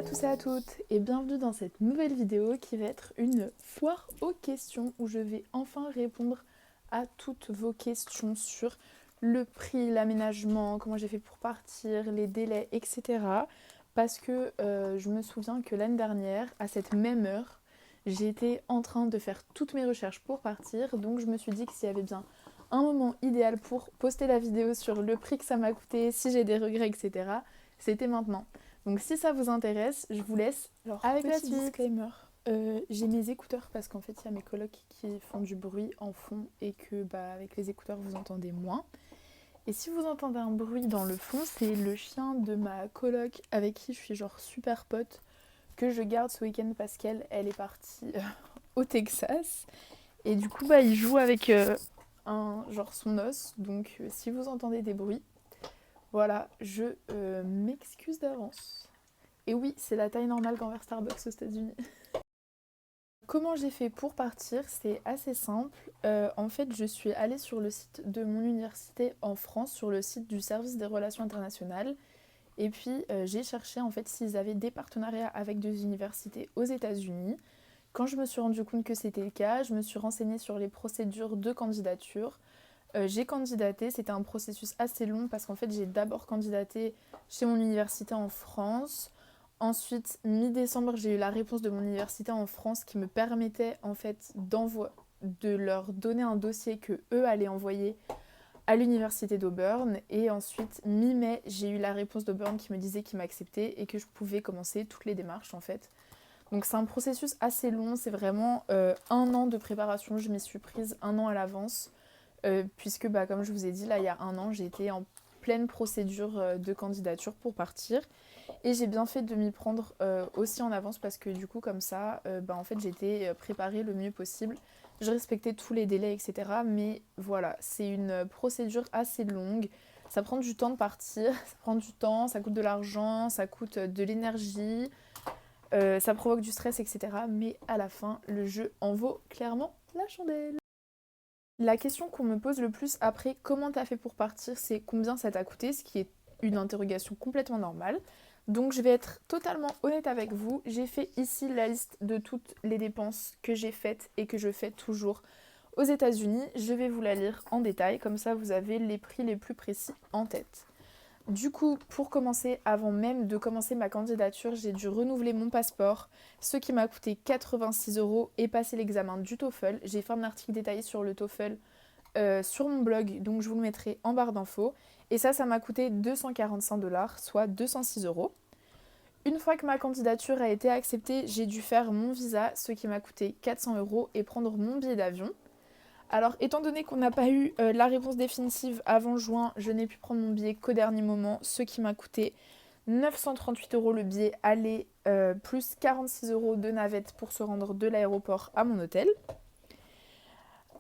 tous et à toutes et bienvenue dans cette nouvelle vidéo qui va être une foire aux questions où je vais enfin répondre à toutes vos questions sur le prix, l'aménagement, comment j'ai fait pour partir, les délais, etc. Parce que je me souviens que l'année dernière, à cette même heure, j'étais en train de faire toutes mes recherches pour partir, donc je me suis dit que s'il y avait bien un moment idéal pour poster la vidéo sur le prix que ça m'a coûté, si j'ai des regrets, etc., c'était maintenant. Donc si ça vous intéresse, je vous laisse avec la Petit suite. disclaimer, j'ai mes écouteurs parce qu'en fait il y a mes colocs qui font du bruit en fond et que avec les écouteurs vous entendez moins. Et si vous entendez un bruit dans le fond, c'est le chien de ma coloc avec qui je suis genre super pote que je garde ce week-end parce qu'elle est partie au Texas. Et du coup il joue avec son os. Donc si vous entendez des bruits, voilà, je m'excuse d'avance. Et oui, c'est la taille normale qu'envers Starbucks aux États-Unis. Comment j'ai fait pour partir? C'est assez simple. En fait, je suis allée sur le site de mon université en France, sur le site du service des relations internationales. Et puis, j'ai cherché en fait s'ils avaient des partenariats avec des universités aux États-Unis. Quand je me suis rendu compte que c'était le cas, je me suis renseignée sur les procédures de candidature. J'ai candidaté, c'était un processus assez long parce qu'en fait, j'ai d'abord candidaté chez mon université en France. Ensuite, mi-décembre, j'ai eu la réponse de mon université en France qui me permettait en fait de leur donner un dossier que eux allaient envoyer à l'université d'Auburn. Et ensuite, mi-mai, j'ai eu la réponse d'Auburn qui me disait qu'ils m'acceptaient et que je pouvais commencer toutes les démarches en fait. Donc c'est un processus assez long, c'est vraiment un an de préparation. Je m'y suis prise un an à l'avance puisque comme je vous ai dit, là il y a un an, j'ai été en pleine procédure de candidature pour partir. Et j'ai bien fait de m'y prendre aussi en avance parce que du coup comme ça, en fait j'étais préparée le mieux possible. Je respectais tous les délais, etc. Mais voilà, c'est une procédure assez longue. Ça prend du temps de partir, ça prend du temps, ça coûte de l'argent, ça coûte de l'énergie, ça provoque du stress, etc. Mais à la fin, le jeu en vaut clairement la chandelle. La question qu'on me pose le plus après comment t'as fait pour partir, c'est combien ça t'a coûté, ce qui est une interrogation complètement normale. Donc je vais être totalement honnête avec vous. J'ai fait ici la liste de toutes les dépenses que j'ai faites et que je fais toujours aux États-Unis. Je vais vous la lire en détail, comme ça vous avez les prix les plus précis en tête. Du coup, pour commencer, avant même de commencer ma candidature, j'ai dû renouveler mon passeport, ce qui m'a coûté 86 euros et passer l'examen du TOEFL. J'ai fait un article détaillé sur le TOEFL sur mon blog, donc je vous le mettrai en barre d'infos. Et ça m'a coûté 245 $, soit 206 euros. Une fois que ma candidature a été acceptée, j'ai dû faire mon visa, ce qui m'a coûté 400 euros, et prendre mon billet d'avion. Alors, étant donné qu'on n'a pas eu la réponse définitive avant juin, je n'ai pu prendre mon billet qu'au dernier moment, ce qui m'a coûté 938 euros le billet aller, plus 46 euros de navette pour se rendre de l'aéroport à mon hôtel.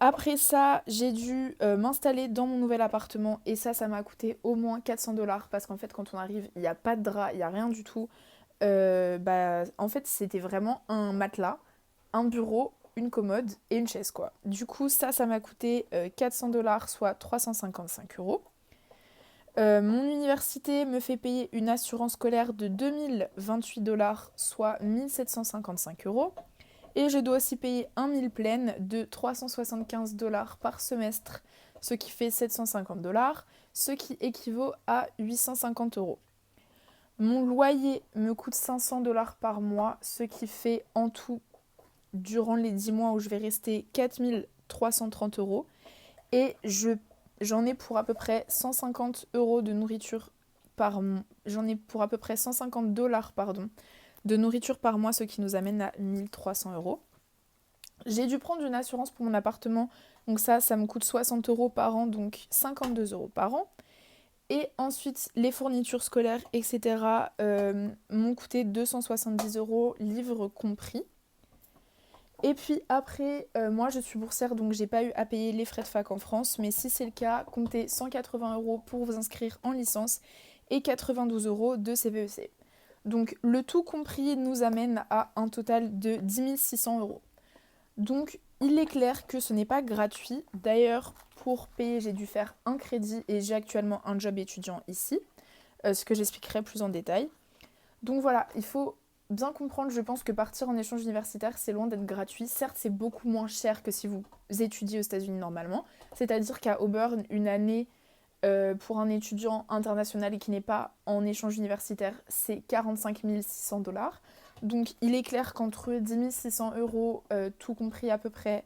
Après ça, j'ai dû m'installer dans mon nouvel appartement et ça m'a coûté au moins 400 $ parce qu'en fait, quand on arrive, il n'y a pas de drap, il n'y a rien du tout. En fait, c'était vraiment un matelas, un bureau, une commode et une chaise, quoi. Du coup, ça m'a coûté 400 $, soit 355 euros. Mon université me fait payer une assurance scolaire de 2028 $, soit 1755 euros. Et je dois aussi payer un meal plan de 375 $ par semestre, ce qui fait 750 $, ce qui équivaut à 850 euros. Mon loyer me coûte 500 $ par mois, ce qui fait en tout, durant les 10 mois où je vais rester, 4330 euros. Et j'en ai pour à peu près 150 euros de nourriture par mois. J'en ai pour à peu près 150 $, pardon, de nourriture par mois, ce qui nous amène à 1300 euros. J'ai dû prendre une assurance pour mon appartement, donc ça me coûte 60 euros par an, donc 52 euros par an. Et ensuite, les fournitures scolaires, etc., m'ont coûté 270 euros, livres compris. Et puis après, moi je suis boursière, donc j'ai pas eu à payer les frais de fac en France, mais si c'est le cas, comptez 180 euros pour vous inscrire en licence et 92 euros de CVEC. Donc le tout compris nous amène à un total de 10 600 euros. Donc il est clair que ce n'est pas gratuit. D'ailleurs, pour payer, j'ai dû faire un crédit et j'ai actuellement un job étudiant ici, ce que j'expliquerai plus en détail. Donc voilà, il faut bien comprendre, je pense que partir en échange universitaire, c'est loin d'être gratuit. Certes, c'est beaucoup moins cher que si vous étudiez aux États-Unis normalement. C'est-à-dire qu'à Auburn, une année pour un étudiant international et qui n'est pas en échange universitaire, c'est 45 600 dollars. Donc il est clair qu'entre 10 600 euros, tout compris à peu près,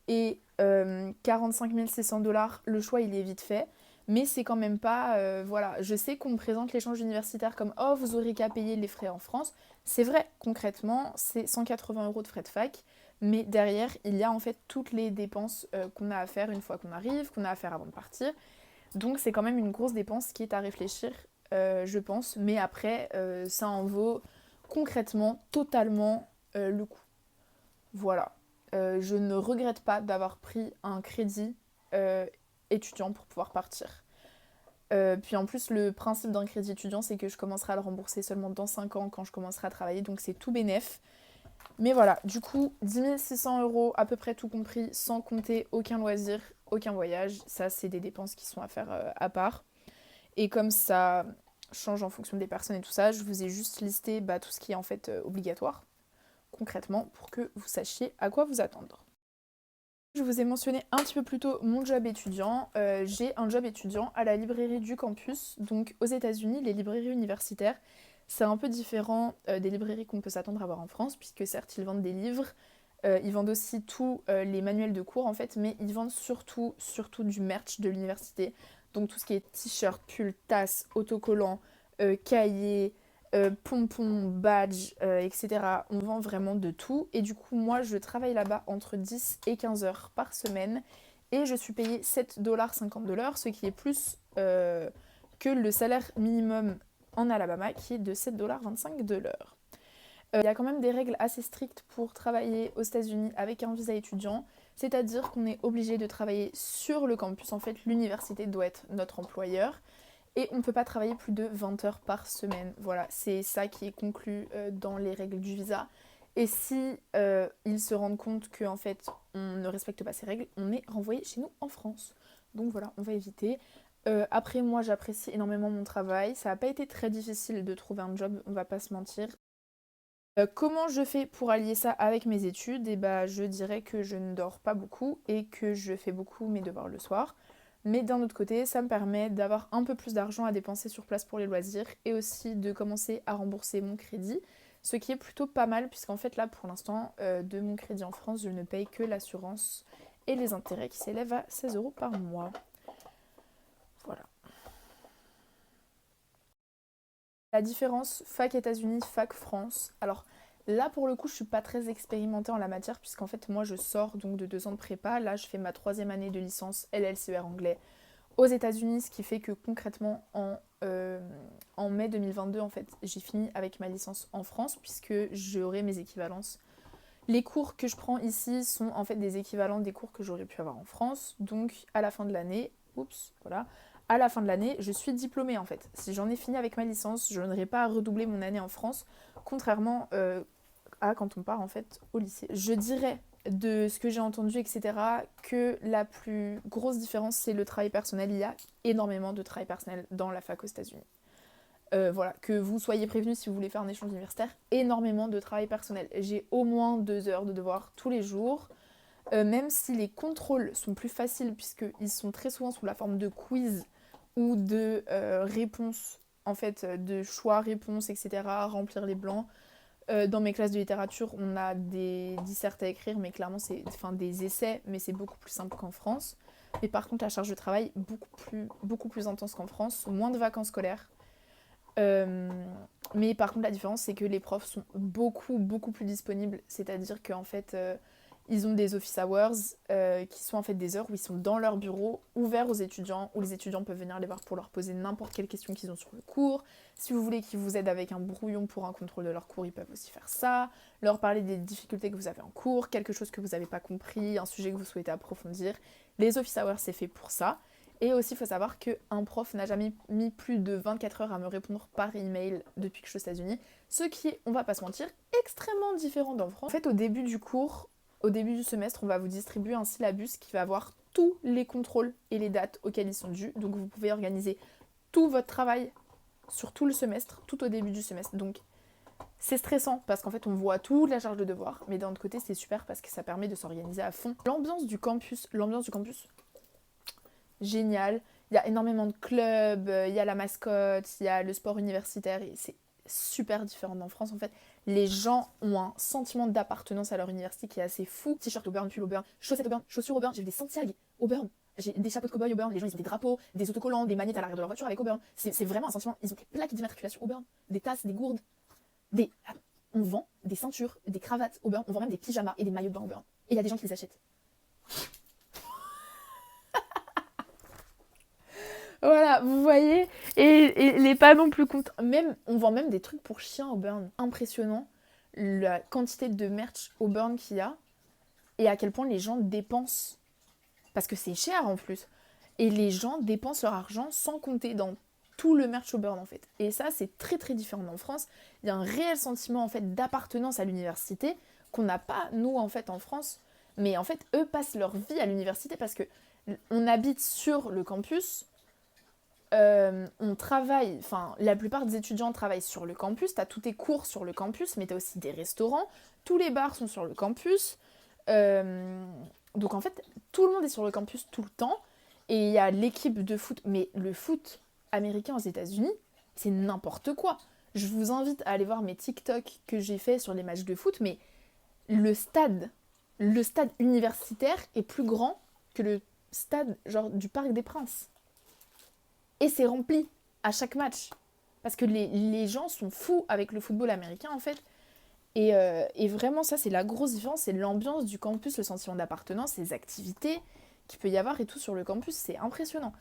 et 45 600 dollars, le choix il est vite fait. Mais c'est quand même pas... voilà, je sais qu'on me présente l'échange universitaire comme «Oh, vous aurez qu'à payer les frais en France». C'est vrai, concrètement, c'est 180 euros de frais de fac. Mais derrière, il y a en fait toutes les dépenses qu'on a à faire une fois qu'on arrive, qu'on a à faire avant de partir. Donc c'est quand même une grosse dépense qui est à réfléchir, je pense. Mais après, ça en vaut concrètement totalement le coup. Voilà. Je ne regrette pas d'avoir pris un crédit étudiant pour pouvoir partir. Puis en plus, le principe d'un crédit étudiant, c'est que je commencerai à le rembourser seulement dans 5 ans quand je commencerai à travailler. Donc c'est tout bénef. Mais voilà, du coup, 10 600 euros à peu près tout compris, sans compter aucun loisir, aucun voyage. Ça, c'est des dépenses qui sont à faire à part. Et comme ça change en fonction des personnes et tout ça, je vous ai juste listé tout ce qui est en fait obligatoire, concrètement, pour que vous sachiez à quoi vous attendre. Je vous ai mentionné un petit peu plus tôt mon job étudiant. J'ai un job étudiant à la librairie du campus. Donc aux États-Unis, les librairies universitaires, c'est un peu différent des librairies qu'on peut s'attendre à voir en France, puisque certes, ils vendent des livres, ils vendent aussi tous les manuels de cours en fait, mais ils vendent surtout du merch de l'université. Donc tout ce qui est t-shirt, pull, tasses, autocollants, cahiers, pompons, badges, etc. On vend vraiment de tout. Et du coup, moi, je travaille là-bas entre 10 et 15 heures par semaine. Et je suis payée 7,50 $ de l'heure, ce qui est plus que le salaire minimum en Alabama, qui est de 7,25 $ de l'heure. Il y a quand même des règles assez strictes pour travailler aux États-Unis avec un visa étudiant. C'est-à-dire qu'on est obligé de travailler sur le campus. En fait, l'université doit être notre employeur. Et on ne peut pas travailler plus de 20 heures par semaine. Voilà, c'est ça qui est conclu dans les règles du visa. Et si ils se rendent compte qu'en fait on ne respecte pas ces règles, on est renvoyé chez nous en France. Donc voilà, on va éviter. Après moi j'apprécie énormément mon travail. Ça n'a pas été très difficile de trouver un job, on va pas se mentir. Comment je fais pour allier ça avec mes études? Et je dirais que je ne dors pas beaucoup et que je fais beaucoup mes devoirs le soir. Mais d'un autre côté, ça me permet d'avoir un peu plus d'argent à dépenser sur place pour les loisirs et aussi de commencer à rembourser mon crédit. Ce qui est plutôt pas mal puisqu'en fait là pour l'instant de mon crédit en France, je ne paye que l'assurance et les intérêts qui s'élèvent à 16 € par mois. Voilà. La différence fac États-Unis, fac France. Alors là pour le coup je suis pas très expérimentée en la matière puisqu'en fait moi je sors donc de 2 ans de prépa. Là je fais ma 3e année de licence LLCR anglais aux États-Unis, ce qui fait que concrètement en mai 2022 en fait j'ai fini avec ma licence en France puisque j'aurai mes équivalences. Les cours que je prends ici sont en fait des équivalents des cours que j'aurais pu avoir en France. Donc à la fin de l'année, à la fin de l'année, je suis diplômée en fait. Si j'en ai fini avec ma licence, je n'aurai pas à redoubler mon année en France, contrairement à quand on part en fait au lycée. Je dirais de ce que j'ai entendu, etc., que la plus grosse différence, c'est le travail personnel. Il y a énormément de travail personnel dans la fac aux États-Unis. Voilà, que vous soyez prévenus si vous voulez faire un échange universitaire, énormément de travail personnel. J'ai au moins 2 heures de devoirs tous les jours, même si les contrôles sont plus faciles puisqu'ils sont très souvent sous la forme de quiz ou de réponses, en fait, de choix-réponses, etc., remplir les blancs. Dans mes classes de littérature, on a des dissertes à écrire, mais clairement, c'est des essais, mais c'est beaucoup plus simple qu'en France. Mais par contre, la charge de travail, beaucoup plus intense qu'en France, moins de vacances scolaires. Mais par contre la différence c'est que les profs sont beaucoup plus disponibles, c'est-à-dire qu'en fait ils ont des office hours qui sont en fait des heures où ils sont dans leur bureau ouverts aux étudiants, où les étudiants peuvent venir les voir pour leur poser n'importe quelle question qu'ils ont sur le cours. Si vous voulez qu'ils vous aident avec un brouillon pour un contrôle de leur cours, ils peuvent aussi faire ça, leur parler des difficultés que vous avez en cours, quelque chose que vous n'avez pas compris, un sujet que vous souhaitez approfondir. Les office hours c'est fait pour ça. Et aussi, il faut savoir qu'un prof n'a jamais mis plus de 24 heures à me répondre par email depuis que je suis aux États-Unis, ce qui est, on va pas se mentir, extrêmement différent d'en France. En fait, au début du cours, au début du semestre, on va vous distribuer un syllabus qui va avoir tous les contrôles et les dates auxquelles ils sont dus. Donc, vous pouvez organiser tout votre travail sur tout le semestre, tout au début du semestre. Donc, C'est stressant parce qu'en fait on voit toute la charge de devoir, mais d'un autre côté c'est super parce que ça permet de s'organiser à fond. L'ambiance du campus, génial. Il y a énormément de clubs, il y a la mascotte, il y a le sport universitaire et c'est super différent d'en France en fait. Les gens ont un sentiment d'appartenance à leur université qui est assez fou. T-shirt Auburn, pull Auburn, chaussettes Auburn, chaussures Auburn, j'ai des Santiago Auburn. J'ai des chapeaux de cow-boy Auburn, les gens ils ont des drapeaux, des autocollants, des magnettes à l'arrière de leur voiture avec Auburn. C'est vraiment un sentiment, ils ont des plaques d'immatriculation Auburn, des tasses, des gourdes, des... On vend des ceintures, des cravates Auburn, on vend même des pyjamas et des maillots de bain Auburn. Et il y a des gens qui les achètent. Voilà, vous voyez, et les pas non plus contents. Même, on vend même des trucs pour chiens Auburn. Impressionnant la quantité de merch Auburn qu'il y a et à quel point les gens dépensent. Parce que c'est cher en plus. Et les gens dépensent leur argent sans compter dans tout le merch Auburn en fait. Et ça, c'est très très différent en France. Il y a un réel sentiment en fait d'appartenance à l'université qu'on n'a pas nous en fait en France. Mais en fait, eux passent leur vie à l'université parce que on habite sur le campus. On travaille, enfin la plupart des étudiants travaillent sur le campus, t'as tous tes cours sur le campus, mais t'as aussi des restaurants, tous les bars sont sur le campus, donc en fait tout le monde est sur le campus tout le temps, et il y a l'équipe de foot, mais le foot américain aux États-Unis, c'est n'importe quoi. Je vous invite à aller voir mes TikTok que j'ai fait sur les matchs de foot, mais le stade, le stade universitaire est plus grand que le stade genre du Parc des Princes. Et c'est rempli à chaque match. Parce que les gens sont fous avec le football américain, en fait. Et vraiment, ça, c'est la grosse différence. C'est l'ambiance du campus, le sentiment d'appartenance, les activités qu'il peut y avoir et tout sur le campus. C'est impressionnant.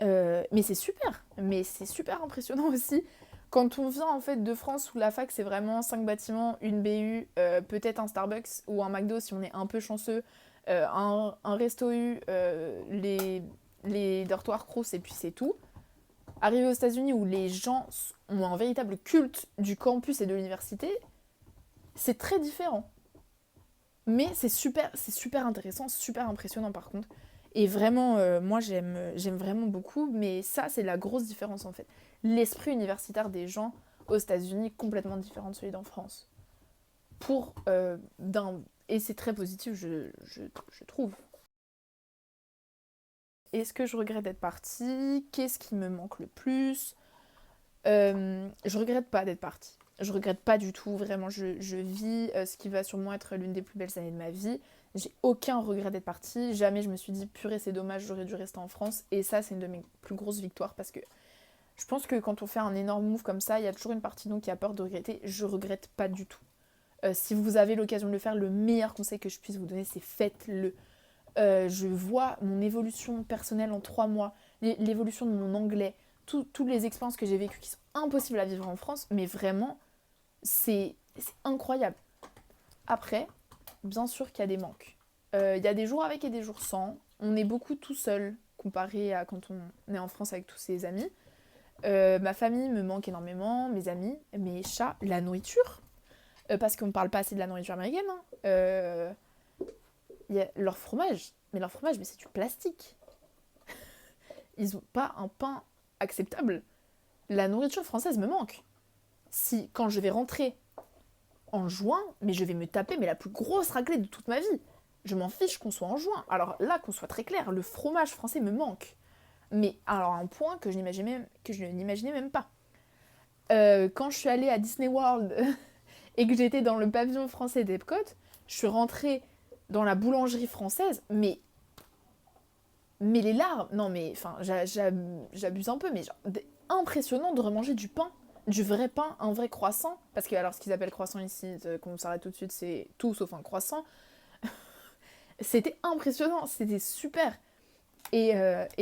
Mais c'est super. Mais c'est super impressionnant aussi. Quand on vient, en fait, de France, où la fac, c'est vraiment 5 bâtiments, une BU, peut-être un Starbucks ou un McDo, si on est un peu chanceux, un resto U, les dortoirs Crous et puis c'est tout. Arrivé aux États-Unis où les gens ont un véritable culte du campus et de l'université, c'est très différent. Mais c'est super intéressant, super impressionnant par contre. Et vraiment, moi j'aime vraiment beaucoup, mais ça c'est la grosse différence en fait. L'esprit universitaire des gens aux États-Unis complètement différent de celui d'en France. Et c'est très positif, je trouve. Est-ce que je regrette d'être partie? Qu'est-ce qui me manque le plus? Je regrette pas d'être partie. Je regrette pas du tout, vraiment. Je vis ce qui va sûrement être l'une des plus belles années de ma vie. J'ai aucun regret d'être partie. Jamais je me suis dit, purée, c'est dommage, j'aurais dû rester en France. Et ça, c'est une de mes plus grosses victoires parce que je pense que quand on fait un énorme move comme ça, il y a toujours une partie de nous qui a peur de regretter. Je regrette pas du tout. Si vous avez l'occasion de le faire, le meilleur conseil que je puisse vous donner, c'est faites-le. Je vois mon évolution personnelle en 3 mois, l'évolution de mon anglais, toutes les expériences que j'ai vécues qui sont impossibles à vivre en France, mais vraiment, c'est incroyable. Après, bien sûr qu'il y a des manques. Il y a des jours avec et des jours sans. On est beaucoup tout seul comparé à quand on est en France avec tous ses amis. Ma famille me manque énormément, mes amis, mes chats, la nourriture. Parce qu'on ne parle pas assez de la nourriture américaine. Hein. Il y a leur fromage, mais c'est du plastique. Ils ont pas un pain acceptable. La nourriture française me manque. Si, quand je vais rentrer en juin, mais je vais me taper la plus grosse raclée de toute ma vie. Je m'en fiche qu'on soit en juin. Alors là, qu'on soit très clair, le fromage français me manque. Mais alors à un point que je n'imaginais même pas. Quand je suis allée à Disney World et que j'étais dans le pavillon français d'Epcot, je suis rentrée dans la boulangerie française, mais les larmes, non mais, enfin, j'abuse un peu, mais genre, impressionnant de remanger du pain, du vrai pain, un vrai croissant, parce que alors ce qu'ils appellent croissant ici, qu'on s'arrête tout de suite, c'est tout sauf un croissant. C'était impressionnant, c'était super. Et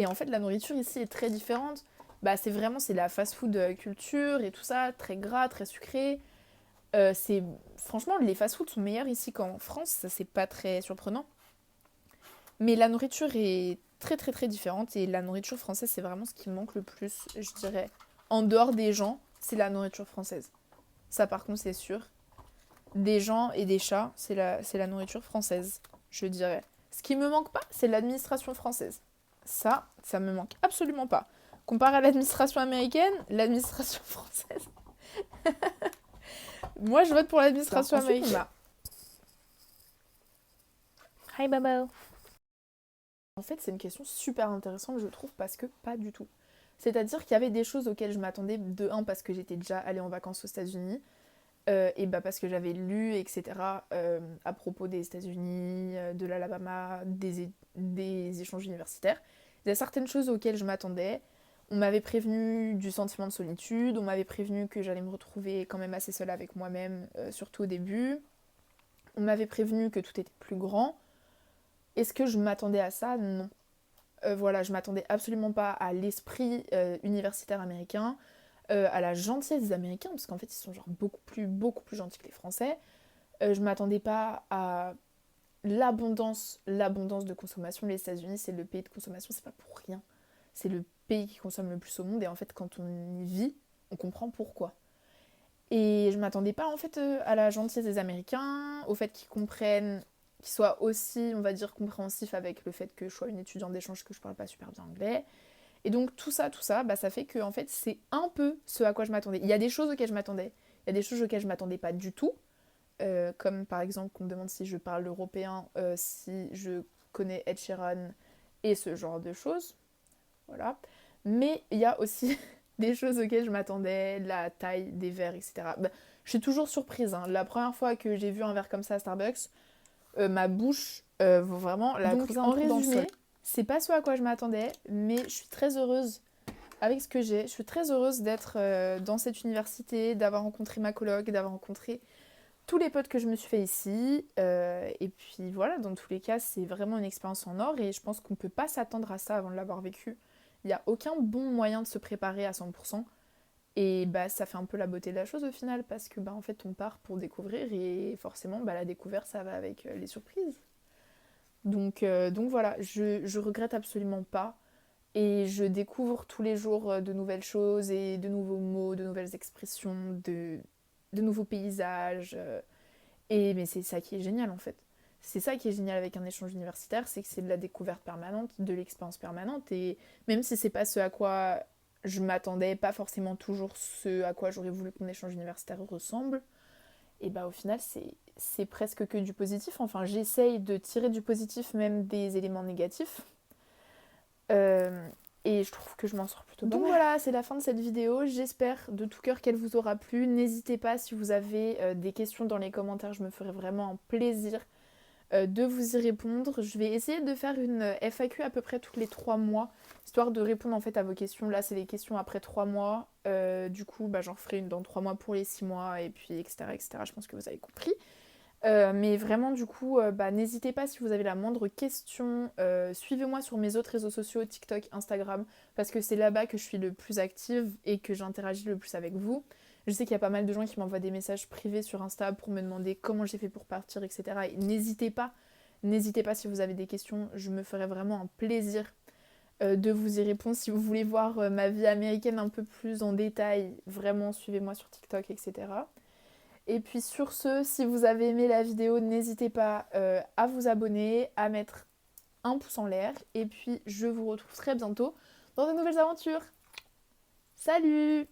en fait, la nourriture ici est très différente. Bah, c'est la fast-food culture et tout ça, très gras, très sucré. Franchement, les fast-foods sont meilleurs ici qu'en France, ça c'est pas très surprenant. Mais la nourriture est très très très différente et la nourriture française c'est vraiment ce qui me manque le plus, je dirais. En dehors des gens, c'est la nourriture française. Ça par contre c'est sûr. Des gens et des chats, c'est la nourriture française, je dirais. Ce qui me manque pas, c'est l'administration française. Ça me manque absolument pas. Comparé à l'administration américaine, l'administration française... Moi, je vote pour l'administration Ensuite, américaine. Hi Babo. En fait, c'est une question super intéressante, je trouve, parce que pas du tout. C'est-à-dire qu'il y avait des choses auxquelles je m'attendais, de un, parce que j'étais déjà allée en vacances aux États-Unis, et bah parce que j'avais lu, etc., à propos des États-Unis, de l'Alabama, des échanges universitaires. Il y a certaines choses auxquelles je m'attendais. On m'avait prévenu du sentiment de solitude, on m'avait prévenu que j'allais me retrouver quand même assez seule avec moi-même, surtout au début. On m'avait prévenu que tout était plus grand. Est-ce que je m'attendais à ça? Non. Voilà, je m'attendais absolument pas à l'esprit universitaire américain, à la gentillesse des Américains, parce qu'en fait ils sont genre beaucoup plus gentils que les Français. Je m'attendais pas à l'abondance de consommation. Les États-Unis, c'est le pays de consommation, c'est pas pour rien. C'est le pays qui consomme le plus au monde, et en fait quand on y vit, on comprend pourquoi. Et je m'attendais pas en fait à la gentillesse des Américains, au fait qu'ils comprennent, qu'ils soient aussi, on va dire, compréhensifs avec le fait que je sois une étudiante d'échange, que je parle pas super bien anglais. Et donc tout ça, bah, ça fait que en fait c'est un peu ce à quoi je m'attendais. Il y a des choses auxquelles je m'attendais, il y a des choses auxquelles je m'attendais pas du tout, comme par exemple qu'on me demande si je parle européen, si je connais Ed Sheeran et ce genre de choses. Voilà. Mais il y a aussi des choses auxquelles je m'attendais, la taille des verres, etc. Bah, je suis toujours surprise, hein. La première fois que j'ai vu un verre comme ça à Starbucks, ma bouche, vraiment, la Donc, creusé en un trou dans le sol. résumé, C'est pas ce à quoi je m'attendais, mais je suis très heureuse avec ce que j'ai. Je suis très heureuse d'être dans cette université, d'avoir rencontré ma coloc, d'avoir rencontré tous les potes que je me suis fait ici. Et puis voilà, dans tous les cas, c'est vraiment une expérience en or et je pense qu'on peut pas s'attendre à ça avant de l'avoir vécu. Il n'y a aucun bon moyen de se préparer à 100%. Et bah ça fait un peu la beauté de la chose au final parce que bah en fait on part pour découvrir et forcément bah la découverte ça va avec les surprises. Donc voilà, je regrette absolument pas et je découvre tous les jours de nouvelles choses et de nouveaux mots, de nouvelles expressions, de nouveaux paysages. Et mais c'est ça qui est génial en fait. C'est ça qui est génial avec un échange universitaire, c'est que c'est de la découverte permanente, de l'expérience permanente. Et même si c'est pas ce à quoi je m'attendais, pas forcément toujours ce à quoi j'aurais voulu que mon échange universitaire ressemble, et bah au final c'est presque que du positif. Enfin j'essaye de tirer du positif même des éléments négatifs. Euh, et je trouve que je m'en sors plutôt bien. Donc voilà, c'est la fin de cette vidéo. J'espère de tout cœur qu'elle vous aura plu. N'hésitez pas si vous avez des questions dans les commentaires, je me ferai vraiment un plaisir de vous y répondre. Je vais essayer de faire une FAQ à peu près tous les 3 mois, histoire de répondre en fait à vos questions. Là, c'est les questions après 3 mois. Du coup, bah, j'en ferai une dans 3 mois pour les 6 mois, et puis etc. etc. Je pense que vous avez compris. Mais vraiment, du coup, bah, n'hésitez pas si vous avez la moindre question. Suivez-moi sur mes autres réseaux sociaux, TikTok, Instagram, parce que c'est là-bas que je suis le plus active et que j'interagis le plus avec vous. Je sais qu'il y a pas mal de gens qui m'envoient des messages privés sur Insta pour me demander comment j'ai fait pour partir, etc. Et n'hésitez pas si vous avez des questions. Je me ferai vraiment un plaisir de vous y répondre. Si vous voulez voir ma vie américaine un peu plus en détail, vraiment suivez-moi sur TikTok, etc. Et puis sur ce, si vous avez aimé la vidéo, n'hésitez pas à vous abonner, à mettre un pouce en l'air. Et puis je vous retrouve très bientôt dans de nouvelles aventures. Salut!